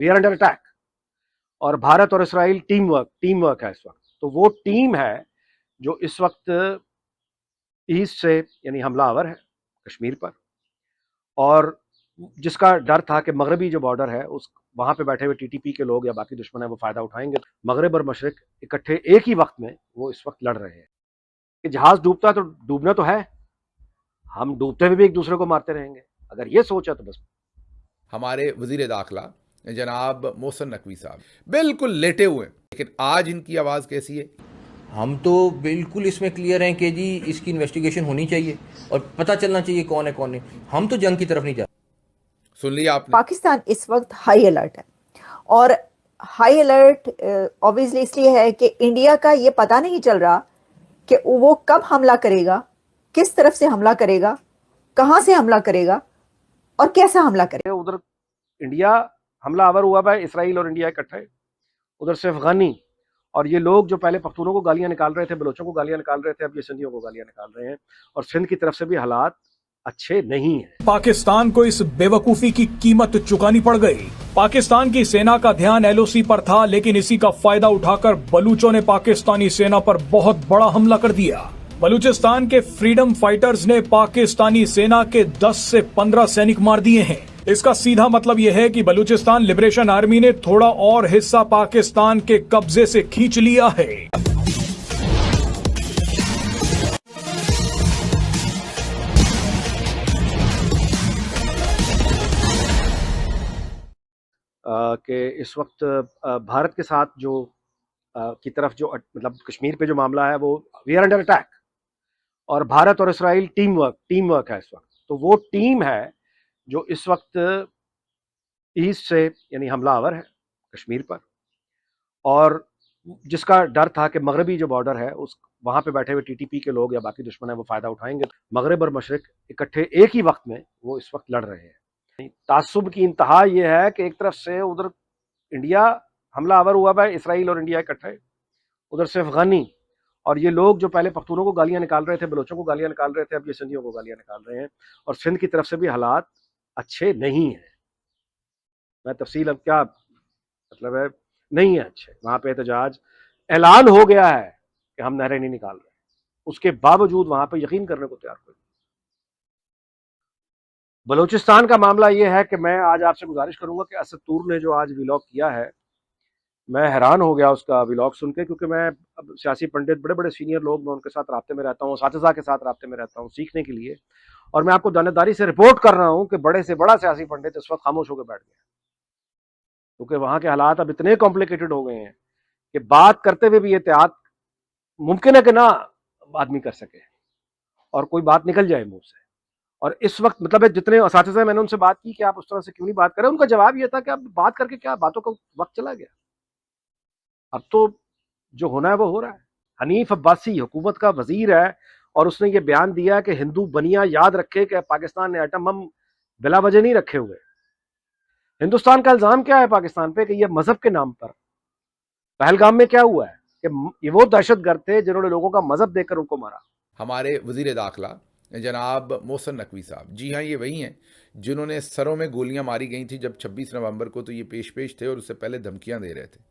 We are under attack. और भारत और Israel team work है इस वक्त। तो वो टीम है जो इस वक्त ईस्ट से यानी हमलावर है कश्मीर पर, और जिसका डर था कि मगरबी जो बॉर्डर है उस वहां पे बैठे हुए टीटीपी के लोग या बाकी दुश्मन है वो फायदा उठाएंगे। मगरब और मशरिक इकट्ठे एक ही वक्त में वो इस वक्त लड़ रहे हैं कि जहाज डूबता तो डूबना तो है, हम डूबते हुए भी एक दूसरे को मारते रहेंगे। अगर ये सोच है तो बस। हमारे वजीर दाखिला जनाब मोहसिन नकवी साहब बिल्कुल लेटे हुए हैं, लेकिन आज इनकी आवाज़ कैसी है? हम तो बिल्कुल इसमें क्लियर हैं कि जी इसकी इन्वेस्टिगेशन होनी चाहिए और पता चलना चाहिए कौन है कौन नहीं। हम तो जंग की तरफ नहीं जा रहे। सुन लिया आपने। पाकिस्तान इस वक्त हाई अलर्ट है, और हाई अलर्ट ऑब्वियसली इसलिए है कि इंडिया का ये पता नहीं चल रहा कि वो कब हमला करेगा, किस तरफ से हमला करेगा, कहां से हमला करेगा और कैसा हमला करेगा। उधर इंडिया हमला आवर हुआ है, इसराइल और इंडिया इकट्ठे, उधर से अफगानी, और ये लोग जो पहले पख्तूनों को गालियां निकाल रहे थे, बलोचों को गालियां निकाल रहे थे, अब ये सिंधियों को गालियां निकाल रहे हैं। और सिंध की तरफ से भी हालात अच्छे नहीं है। पाकिस्तान को इस बेवकूफी की कीमत चुकानी पड़ गई। पाकिस्तान की सेना का ध्यान एलओसी पर था, लेकिन इसी का फायदा उठाकर बलूचों ने पाकिस्तानी सेना पर बहुत बड़ा हमला कर दिया। बलूचिस्तान के फ्रीडम फाइटर्स ने पाकिस्तानी सेना के 10 से 15 सैनिक मार दिए हैं। इसका सीधा मतलब यह है कि बलूचिस्तान लिबरेशन आर्मी ने थोड़ा और हिस्सा पाकिस्तान के कब्जे से खींच लिया है। कि इस वक्त भारत के साथ जो की तरफ जो मतलब कश्मीर पे जो मामला है वो वी आर अंडर अटैक। और भारत और इसराइल टीम वर्क है इस वक्त। तो वो टीम है जो इस वक्त ईस्ट से यानी हमलावर है कश्मीर पर, और जिसका डर था कि मगरबी जो बॉर्डर है उस वहां पे बैठे हुए टीटीपी के लोग या बाकी दुश्मन है वो फायदा उठाएंगे। मगरब और मशरिक इकट्ठे एक ही वक्त में वो इस वक्त लड़ रहे हैं। तासुब की इंतहा ये है कि एक तरफ से उधर इंडिया हमला आवर हुआ है, इसराइल और इंडिया इकट्ठे, उधर से अफगानी, और ये लोग जो पहले पख्तूनों को गालियां निकाल रहे थे, बलोचों को गालियां निकाल रहे थे, अब ये सिंधियों को गालियां निकाल रहे हैं। और सिंध की तरफ से भी हालात अच्छे नहीं है। मैं तफसील अब क्या मतलब है, नहीं है अच्छे। वहां पे एहतजाज ऐलान हो गया है कि हम नहरें नहीं निकाल रहे, उसके बावजूद वहां पे यकीन करने को तैयार कोई। बलूचिस्तान का मामला यह है कि मैं आज आपसे गुजारिश करूंगा कि असद तूर ने जो आज व्लॉग किया है, मैं हैरान हो गया उसका व्लॉग सुन के, क्योंकि मैं अब सियासी पंडित, बड़े बड़े सीनियर लोग, मैं उनके साथ राब्ते में रहता हूँ, साथिज़ा के साथ राब्ते में रहता हूँ सीखने के लिए। और मैं आपको दानेदारी से रिपोर्ट कर रहा हूँ कि बड़े से बड़ा सियासी पंडित इस वक्त खामोश होकर बैठ गया, क्योंकि वहां के हालात अब इतने कॉम्प्लिकेटेड हो गए हैं कि बात करते हुए भी एहतियात मुमकिन है कि ना आदमी कर सके और कोई बात निकल जाए मुंह से। और इस वक्त मतलब जितने असातिज़ा मैंने उनसे बात की कि आप उस तरह से क्यों नहीं बात करें, उनका जवाब यह था कि अब बात करके क्या, बातों का वक्त चला गया, अब तो जो होना है वो हो रहा है। हनीफ अब्बासी हुकूमत का वजीर है और उसने ये बयान दिया कि हिंदू बनिया याद रखे कि पाकिस्तान ने एटम बम बिला वजह नहीं रखे हुए। हिंदुस्तान का इल्जाम क्या है पाकिस्तान पे कि ये मजहब के नाम पर, पहलगाम में क्या हुआ है कि ये वो दहशतगर्द थे जिन्होंने लोगों का मजहब देकर उनको मारा। हमारे वजीर दाखिला जनाब मोहसिन नकवी साहब, जी हाँ, ये वही हैं जिन्होंने सरों में गोलियां मारी गई थी जब 26 नवंबर को तो ये पेश थे और उससे पहले धमकियां दे रहे थे।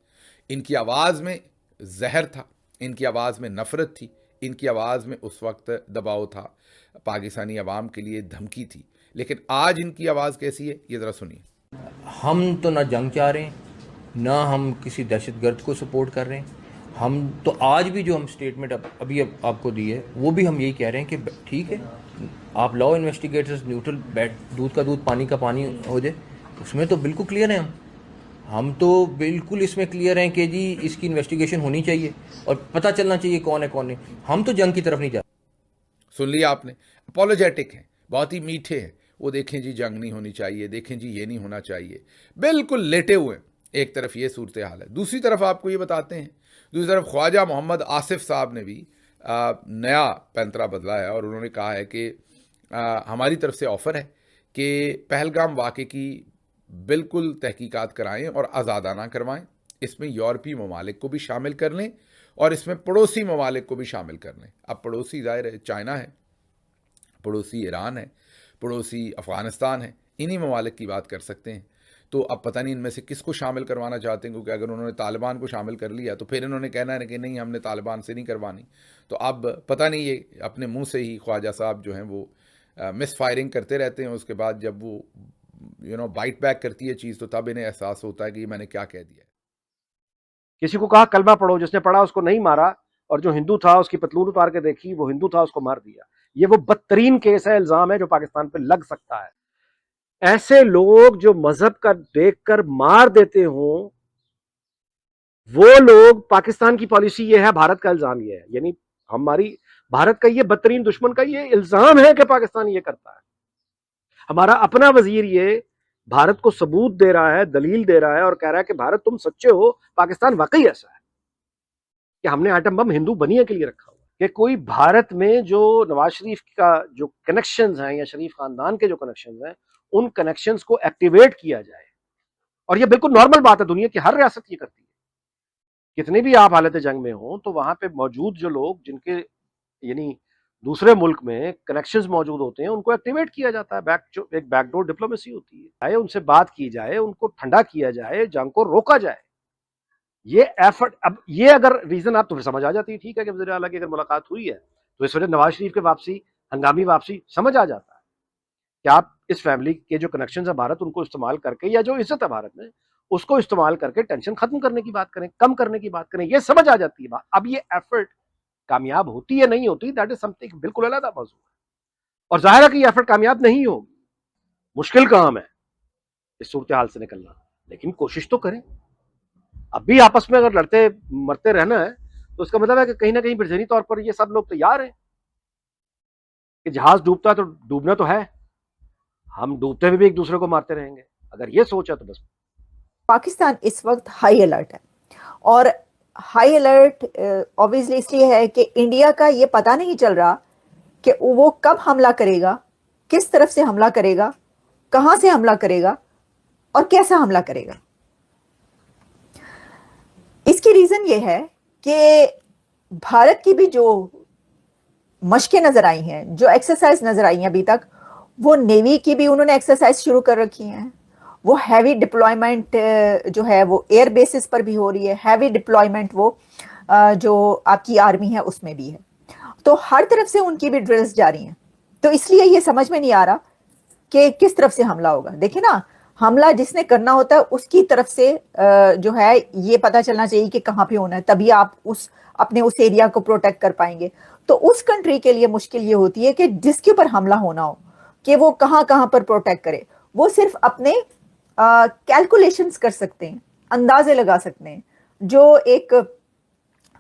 इनकी आवाज़ में जहर था, इनकी आवाज़ में नफ़रत थी, इनकी आवाज़ में उस वक्त दबाव था, पाकिस्तानी अवाम के लिए धमकी थी। लेकिन आज इनकी आवाज़ कैसी है, ये ज़रा सुनिए। हम तो ना जंग चाह रहे हैं, ना हम किसी दहशतगर्द को सपोर्ट कर रहे हैं। हम तो आज भी जो हम स्टेटमेंट अभी आपको दी है वो भी हम यही कह रहे हैं कि ठीक है, आप लॉ इन्वेस्टिगेटर्स न्यूट्रल बैठ, दूध का दूध पानी का पानी हो जाए, उसमें तो बिल्कुल क्लियर हैं। हम तो बिल्कुल इसमें क्लियर हैं कि जी इसकी इन्वेस्टिगेशन होनी चाहिए और पता चलना चाहिए कौन है कौन नहीं। हम तो जंग की तरफ नहीं जा रहे। सुन लिया आपने, अपोलोजेटिक हैं, बहुत ही मीठे हैं। वो देखें जी जंग नहीं होनी चाहिए, देखें जी ये नहीं होना चाहिए, बिल्कुल लेटे हुए हैं। एक तरफ ये सूरत हाल है, दूसरी तरफ आपको ये बताते हैं, दूसरी तरफ ख्वाजा मोहम्मद आसिफ साहब ने भी नया पैंतरा बदला है और उन्होंने कहा है कि हमारी तरफ से ऑफ़र है कि पहलगाम वाक़े की बिल्कुल तहकीकात कराएं और आज़ादाना करवाएं। इसमें यूरोपीय ममालिक को भी शामिल कर लें और इसमें पड़ोसी ममालिक को भी शामिल कर लें। अब पड़ोसी ज़ाहिर है चाइना है, पड़ोसी ईरान है, पड़ोसी अफ़गानिस्तान है, इन्हीं ममालिक की बात कर सकते हैं। तो अब पता नहीं इनमें से किसको शामिल करवाना चाहते हैं, क्योंकि अगर उन्होंने तालिबान को शामिल कर लिया तो फिर इन्होंने कहना है कि नहीं हमने तालिबान से नहीं करवानी। तो अब पता नहीं, ये अपने मुंह से ही ख्वाजा साहब जो हैं वो मिस फायरिंग करते रहते हैं। उसके बाद जब वो बाइट बैक करती है चीज़, तो तब इन्हें एहसास होता है कि मैंने क्या कह दिया है। किसी को कहा कलमा पढ़ो, जिसने पढ़ा उसको नहीं मारा, और जो हिंदू था उसकी पतलून उतार के देखी, वो हिंदू था उसको मार दिया। ये वो बदतरीन केस है, इल्जाम है जो पाकिस्तान पे लग सकता है। ऐसे लोग जो मजहब का देखकर मार देते हों, वो लोग, पाकिस्तान की पॉलिसी ये है, भारत का इल्जाम ये है, यानी हमारी भारत का ये बदतरीन दुश्मन का ये इल्जाम है कि पाकिस्तान ये करता है। हमारा अपना वजीर ये भारत को सबूत दे रहा है, दलील दे रहा है और कह रहा है कि भारत तुम सच्चे हो, पाकिस्तान वाकई ऐसा है कि हमने एटम बम हिंदू बनिया के लिए रखा हुआ है। कि कोई भारत में जो नवाज शरीफ का जो कनेक्शंस हैं या शरीफ खानदान के जो कनेक्शंस हैं, उन कनेक्शंस को एक्टिवेट किया जाए। और ये बिल्कुल नॉर्मल बात है, दुनिया की हर रियासत ये करती है। कितने भी आप हालत जंग में हो तो वहां पे मौजूद जो लोग जिनके यानी दूसरे मुल्क में कनेक्शंस मौजूद होते हैं, उनको एक्टिवेट किया जाता है। एक बैकडोर डिप्लोमेसी होती है, उनसे बात की जाए, उनको ठंडा किया जाए, जंग को रोका जाए। ये एफर्ट, अब ये अगर रीजन आप तुम्हें समझ आ जाती है, ठीक है कि वज़ीर आला की अगर मुलाकात हुई है तो इस वजह नवाज शरीफ के वापसी, हंगामी वापसी, समझ आ जाता है कि आप इस फैमिली के जो कनेक्शन है भारत, उनको इस्तेमाल करके, या जो इज्जत है भारत में उसको इस्तेमाल करके टेंशन खत्म करने की बात करें, कम करने की बात करें। ये समझ आ जाती है बात। अब ये एफर्ट कामयाब होती है नहीं होती, दैट इज समथिंग बिल्कुल अलग मौजूद है। और जाहिर है कि ये एफर्ट कामयाब नहीं होगी, मुश्किल काम है इस सूरत हाल से निकलना, लेकिन कोशिश तो करें। अब भी आपस में अगर लड़ते मरते रहना है तो उसका मतलब है कि कहीं ना कहीं ज़हनी तौर पर ये सब लोग तैयार हैं कि जहाज डूबता है तो डूबना तो है, हम डूबते हुए भी एक दूसरे को मारते रहेंगे। अगर ये सोच है तो बस। पाकिस्तान इस वक्त हाई अलर्ट है, और हाई अलर्ट ऑब्वियसली इसलिए है कि इंडिया का ये पता नहीं चल रहा कि वो कब हमला करेगा, किस तरफ से हमला करेगा, कहां से हमला करेगा और कैसा हमला करेगा। इसकी रीजन ये है कि भारत की भी जो मशकें नजर आई हैं, जो एक्सरसाइज नजर आई हैं अभी तक, वो नेवी की भी उन्होंने एक्सरसाइज शुरू कर रखी हैं। वो हैवी डिप्लॉयमेंट जो है वो एयर बेसिस पर भी हो रही है, हैवी डिप्लॉयमेंट वो जो आपकी आर्मी है उसमें भी है। तो हर तरफ से उनकी भी ड्रिल्स जारी हैं। तो इसलिए ये समझ में नहीं आ रहा कि किस तरफ से हमला होगा। देखिए ना, हमला जिसने करना होता है उसकी तरफ से जो है ये पता चलना चाहिए कि कहाँ पे होना है, तभी आप अपने उस एरिया को प्रोटेक्ट कर पाएंगे। तो उस कंट्री के लिए मुश्किल ये होती है कि जिसके ऊपर हमला होना हो कि वो कहाँ कहाँ पर प्रोटेक्ट करे। वो सिर्फ अपने कैलकुलेशंस कर सकते हैं, अंदाजे लगा सकते हैं। जो एक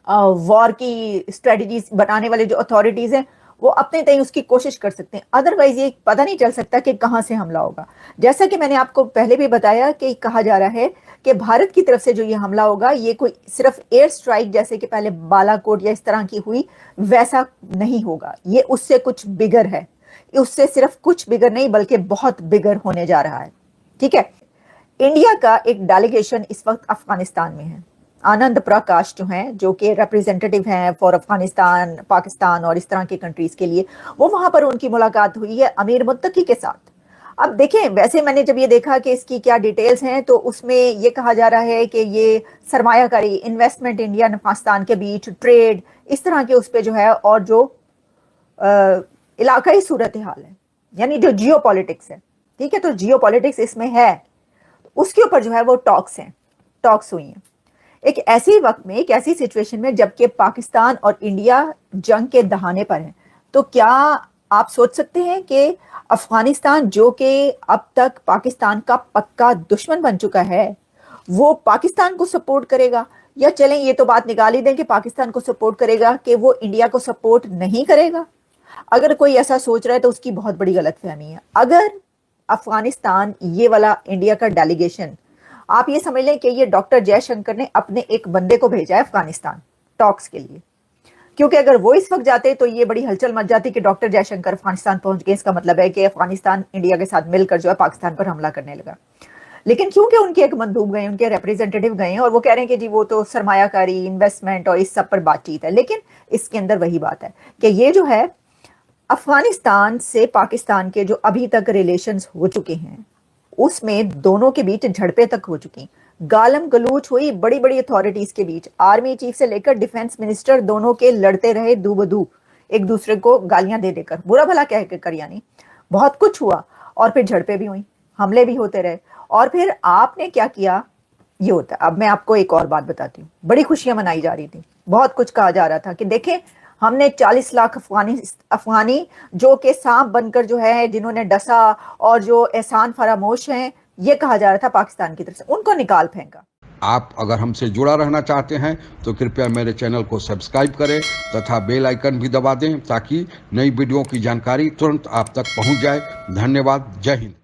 वॉर की स्ट्रेटजीज बनाने वाले जो अथॉरिटीज हैं वो अपने तय उसकी कोशिश कर सकते हैं, अदरवाइज ये पता नहीं चल सकता कि कहां से हमला होगा। जैसा कि मैंने आपको पहले भी बताया कि कहा जा रहा है कि भारत की तरफ से जो ये हमला होगा ये कोई सिर्फ एयर स्ट्राइक जैसे कि पहले बालाकोट या इस तरह की हुई वैसा नहीं होगा, ये उससे कुछ बिगर है, उससे सिर्फ कुछ बिगर नहीं बल्कि बहुत बिगर होने जा रहा है। ठीक है, इंडिया का एक डेलीगेशन इस वक्त अफगानिस्तान में है। आनंद प्रकाश जो हैं, जो कि रिप्रेजेंटेटिव हैं फॉर अफगानिस्तान, पाकिस्तान और इस तरह की कंट्रीज के लिए, वो वहां पर उनकी मुलाकात हुई है अमीर मुत्तकी के साथ। अब देखें, वैसे मैंने जब ये देखा कि इसकी क्या डिटेल्स हैं तो उसमें ये कहा जा रहा है कि ये सरमायाकारी, इन्वेस्टमेंट इंडिया और पाकिस्तान के बीच, ट्रेड, इस तरह के उस पर जो है, और जो इलाकाई सूरत हाल है, यानी जो जियो पॉलिटिक्स है, ठीक है, तो जियो पॉलिटिक्स इसमें है, उसके ऊपर जो है वो टॉक्स हुई हैं। एक ऐसी वक्त में, एक ऐसी सिचुएशन में जबकि पाकिस्तान और इंडिया जंग के दहाने पर है, तो क्या आप सोच सकते हैं कि अफगानिस्तान जो कि अब तक पाकिस्तान का पक्का दुश्मन बन चुका है, वो पाकिस्तान को सपोर्ट करेगा? या चलें ये तो बात निकाल ही दें कि पाकिस्तान को सपोर्ट करेगा, कि वो इंडिया को सपोर्ट नहीं करेगा। अगर कोई ऐसा सोच रहा है तो उसकी बहुत बड़ी गलतफहमी है। अगर अफगानिस्तान, ये वाला इंडिया का डेलीगेशन, आप ये समझ लें कि ये डॉक्टर जयशंकर ने अपने एक बंदे को भेजा है अफगानिस्तान टॉक्स के लिए, क्योंकि अगर वो इस वक्त जाते तो ये बड़ी हलचल मच जाती कि डॉक्टर जयशंकर अफगानिस्तान पहुंच गए, इसका मतलब है कि अफगानिस्तान इंडिया के साथ मिलकर जो है पाकिस्तान पर हमला करने लगा। लेकिन क्योंकि उनके एक मंदूब गए, उनके रिप्रेजेंटेटिव गए और वो कह रहे हैं कि जी वो तो सरमायाकारी, इन्वेस्टमेंट और इस सब पर बातचीत है, लेकिन इसके अंदर वही बात है कि ये जो है अफगानिस्तान से पाकिस्तान के जो अभी तक रिलेशंस हो चुके हैं उसमें दोनों के बीच झड़पें तक हो चुकी, गालम गलूच हुई बड़ी बड़ी अथॉरिटीज के बीच, आर्मी चीफ से लेकर डिफेंस मिनिस्टर दोनों के लड़ते रहे दू बदू, एक दूसरे को गालियां दे देकर, बुरा भला कह कर, यानी बहुत कुछ हुआ। और फिर झड़पें भी हुई, हमले भी होते रहे, और फिर आपने क्या किया ये होता है। अब मैं आपको एक और बात बताती हूँ, बड़ी खुशियां मनाई जा रही थी, बहुत कुछ कहा जा रहा था कि देखें हमने 40 लाख अफगानी जो के सांप बनकर जो है जिन्होंने डसा और जो एहसान फरामोश हैं, ये कहा जा रहा था पाकिस्तान की तरफ से, उनको निकाल फेंका। आप अगर हमसे जुड़ा रहना चाहते हैं तो कृपया मेरे चैनल को सब्सक्राइब करें तथा बेल आइकन भी दबा दें ताकि नई वीडियो की जानकारी तुरंत आप तक पहुंच जाए। धन्यवाद। जय हिंद।